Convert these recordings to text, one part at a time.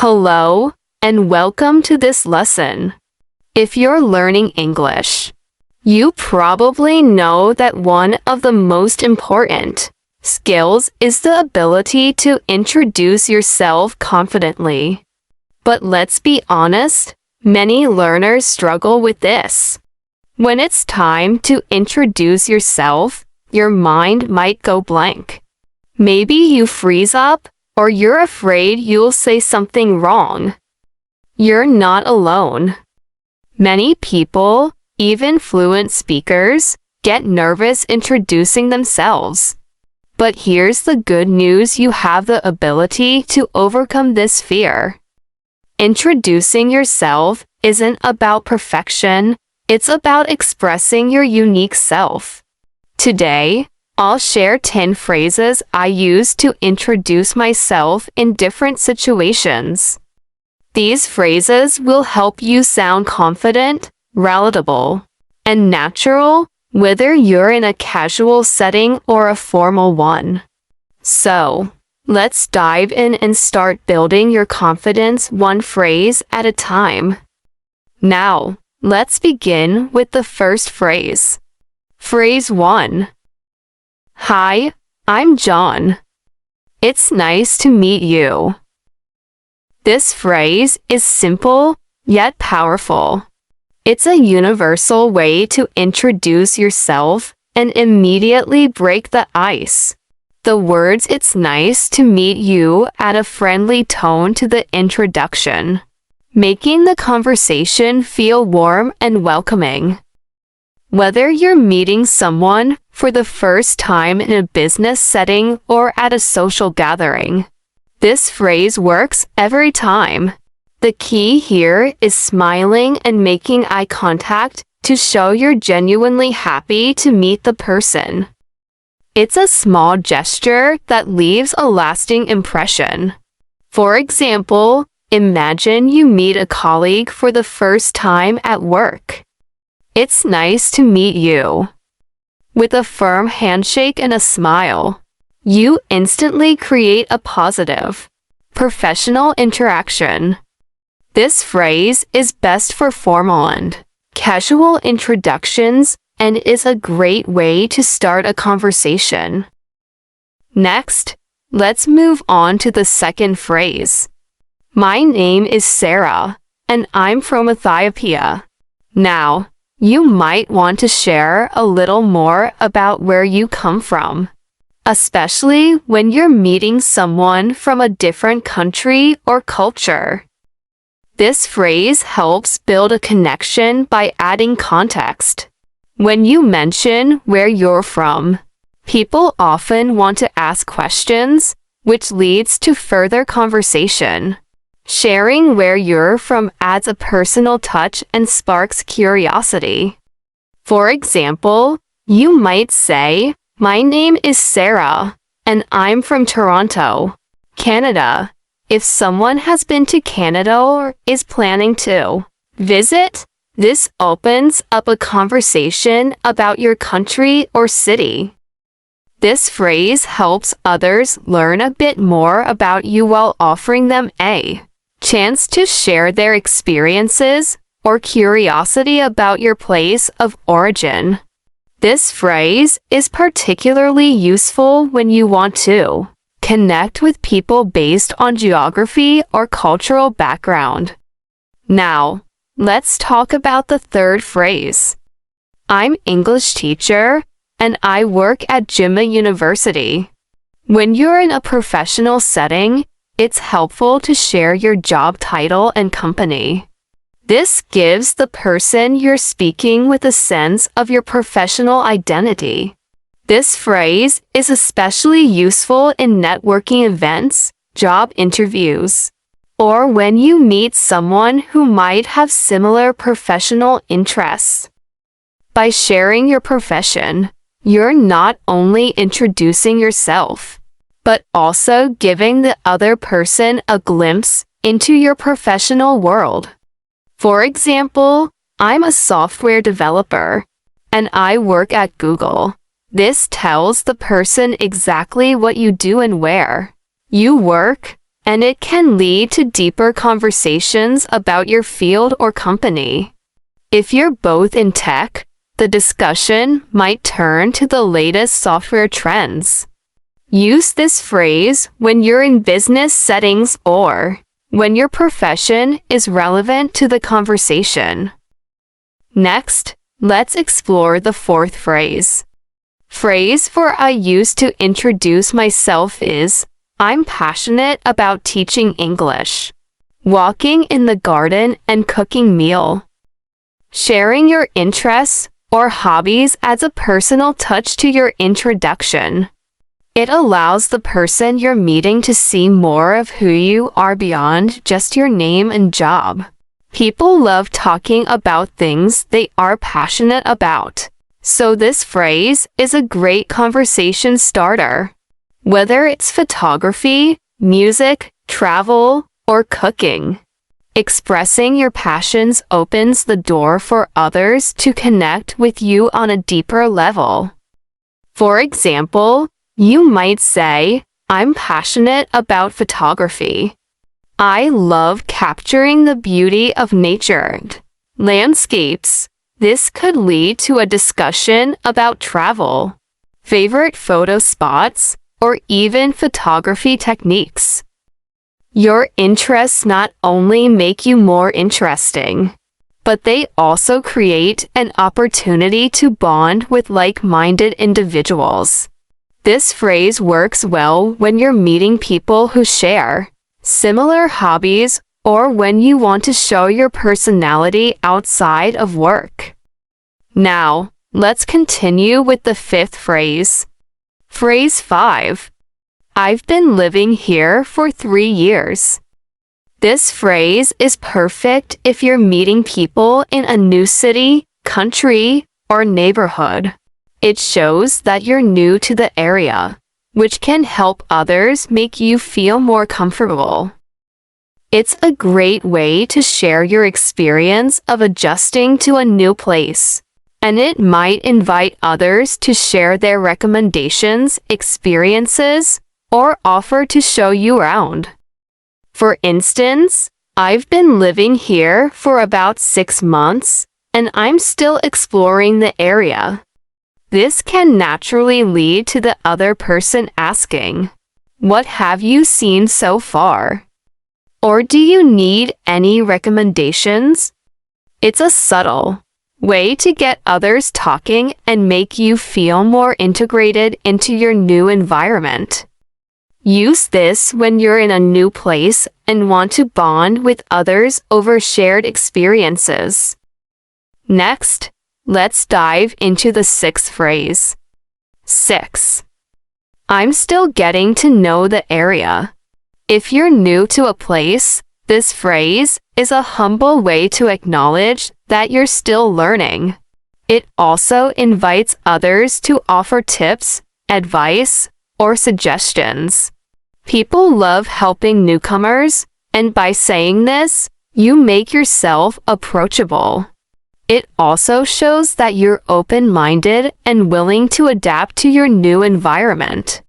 Hello, and welcome to this lesson. If you're learning English, you probably know that one of the most important skills is the ability to introduce yourself confidently. But let's be honest, many learners struggle with this. When it's time to introduce yourself, your mind might go blank. Maybe you freeze up, or you're afraid you'll say something wrong. You're not alone. Many people, even fluent speakers, get nervous introducing themselves. But here's the good news: you have the ability to overcome this fear. Introducing yourself isn't about perfection, it's about expressing your unique self. Today, I'll share 10 phrases I use to introduce myself in different situations. These phrases will help you sound confident, relatable, and natural, whether you're in a casual setting or a formal one. So, let's dive in and start building your confidence one phrase at a time. Now, let's begin with the first phrase. Phrase 1. Hi, I'm John. It's nice to meet you. This phrase is simple, yet powerful. It's a universal way to introduce yourself and immediately break the ice. The words "it's nice to meet you" add a friendly tone to the introduction, making the conversation feel warm and welcoming. Whether you're meeting someone for the first time in a business setting or at a social gathering, this phrase works every time. The key here is smiling and making eye contact to show you're genuinely happy to meet the person. It's a small gesture that leaves a lasting impression. For example, imagine you meet a colleague for the first time at work. It's nice to meet you. With a firm handshake and a smile, you instantly create a positive, professional interaction. This phrase is best for formal and casual introductions and is a great way to start a conversation. Next, let's move on to the second phrase. My name is Sarah, and I'm from Ethiopia. Now, you might want to share a little more about where you come from, especially when you're meeting someone from a different country or culture. This phrase helps build a connection by adding context. When you mention where you're from, people often want to ask questions, which leads to further conversation. Sharing where you're from adds a personal touch and sparks curiosity. For example, you might say, "My name is Sarah, and I'm from Toronto, Canada." If someone has been to Canada or is planning to visit, this opens up a conversation about your country or city. This phrase helps others learn a bit more about you while offering them a chance to share their experiences or curiosity about your place of origin. This phrase is particularly useful when you want to connect with people based on geography or cultural background. Now, let's talk about the third phrase. I'm English teacher, and I work at Jimma University. When you're in a professional setting, it's helpful to share your job title and company. This gives the person you're speaking with a sense of your professional identity. This phrase is especially useful in networking events, job interviews, or when you meet someone who might have similar professional interests. By sharing your profession, you're not only introducing yourself, but also giving the other person a glimpse into your professional world. For example, I'm a software developer, and I work at Google. This tells the person exactly what you do and where you work, and it can lead to deeper conversations about your field or company. If you're both in tech, the discussion might turn to the latest software trends. Use this phrase when you're in business settings or when your profession is relevant to the conversation. Next, let's explore the fourth phrase. Phrase for I use to introduce myself is, I'm passionate about teaching English, walking in the garden and cooking meal. Sharing your interests or hobbies adds a personal touch to your introduction. It allows the person you're meeting to see more of who you are beyond just your name and job. People love talking about things they are passionate about, so this phrase is a great conversation starter. Whether it's photography, music, travel, or cooking, expressing your passions opens the door for others to connect with you on a deeper level. For example, you might say, I'm passionate about photography. I love capturing the beauty of nature and landscapes. This could lead to a discussion about travel, favorite photo spots, or even photography techniques. Your interests not only make you more interesting, but they also create an opportunity to bond with like-minded individuals. This phrase works well when you're meeting people who share similar hobbies or when you want to show your personality outside of work. Now, let's continue with the fifth phrase. Phrase 5. I've been living here for 3 years. This phrase is perfect if you're meeting people in a new city, country, or neighborhood. It shows that you're new to the area, which can help others make you feel more comfortable. It's a great way to share your experience of adjusting to a new place, and it might invite others to share their recommendations, experiences, or offer to show you around. For instance, I've been living here for about 6 months, and I'm still exploring the area. This can naturally lead to the other person asking, what have you seen so far? Or do you need any recommendations? It's a subtle way to get others talking and make you feel more integrated into your new environment. Use this when you're in a new place and want to bond with others over shared experiences. Next, let's dive into the sixth phrase. 6. I'm still getting to know the area. If you're new to a place, this phrase is a humble way to acknowledge that you're still learning. It also invites others to offer tips, advice, or suggestions. People love helping newcomers, and by saying this, you make yourself approachable. It also shows that you're open-minded and willing to adapt to your new environment.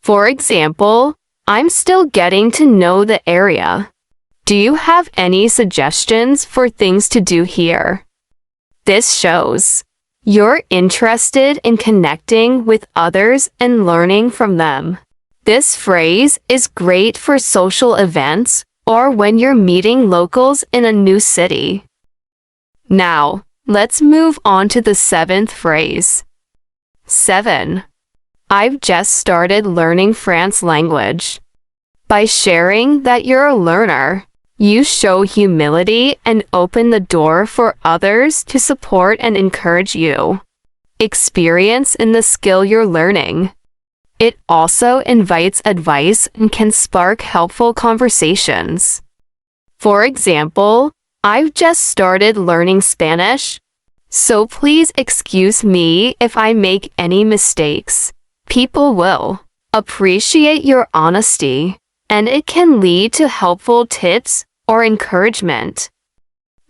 For example, I'm still getting to know the area. Do you have any suggestions for things to do here? This shows you're interested in connecting with others and learning from them. This phrase is great for social events or when you're meeting locals in a new city. Now, let's move on to the seventh phrase. 7. I've just started learning French language. By sharing that you're a learner, you show humility and open the door for others to support and encourage you. Experience in the skill you're learning. It also invites advice and can spark helpful conversations. For example, I've just started learning Spanish, so please excuse me if I make any mistakes. People will appreciate your honesty, and it can lead to helpful tips or encouragement.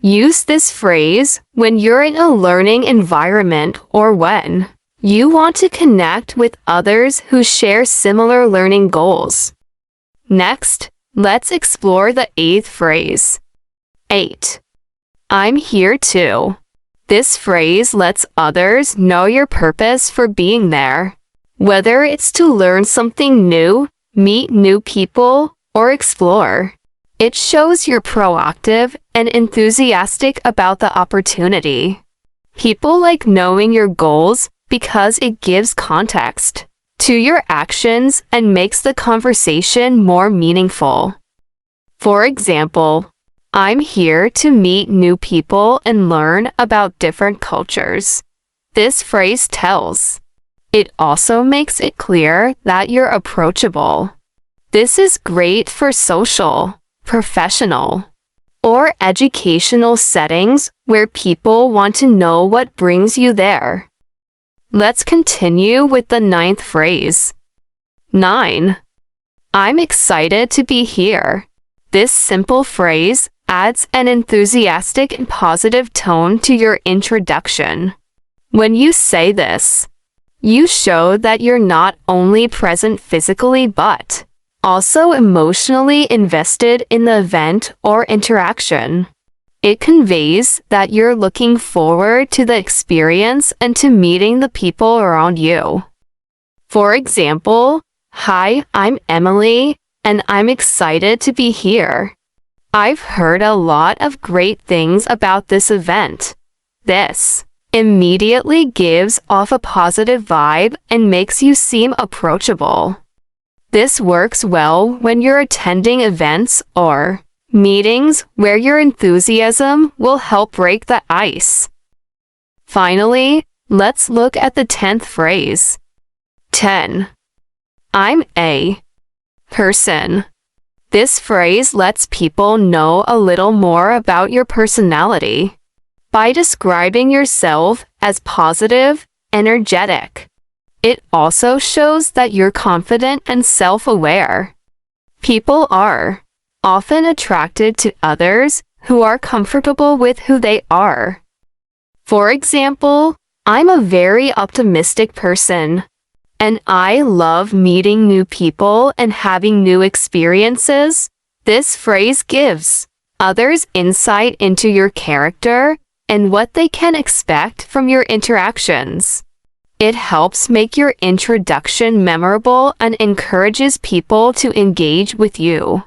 Use this phrase when you're in a learning environment or when you want to connect with others who share similar learning goals. Next, Let's explore the 8th phrase. 8. I'm here too. This phrase lets others know your purpose for being there. Whether it's to learn something new, meet new people, or explore, it shows you're proactive and enthusiastic about the opportunity. People like knowing your goals because it gives context to your actions and makes the conversation more meaningful. For example, I'm here to meet new people and learn about different cultures. This phrase tells. It also makes it clear that you're approachable. This is great for social, professional, or educational settings where people want to know what brings you there. Let's continue with the 9th phrase. 9. I'm excited to be here. This simple phrase adds an enthusiastic and positive tone to your introduction. When you say this, you show that you're not only present physically but also emotionally invested in the event or interaction. It conveys that you're looking forward to the experience and to meeting the people around you. For example, "Hi, I'm Emily, and I'm excited to be here. I've heard a lot of great things about this event." This immediately gives off a positive vibe and makes you seem approachable. This works well when you're attending events or meetings where your enthusiasm will help break the ice. Finally, let's look at the 10th phrase. 10. I'm a person. This phrase lets people know a little more about your personality by describing yourself as positive, energetic. It also shows that you're confident and self-aware. People are often attracted to others who are comfortable with who they are. For example, I'm a very optimistic person, and I love meeting new people and having new experiences. This phrase gives others insight into your character and what they can expect from your interactions. It helps make your introduction memorable and encourages people to engage with you.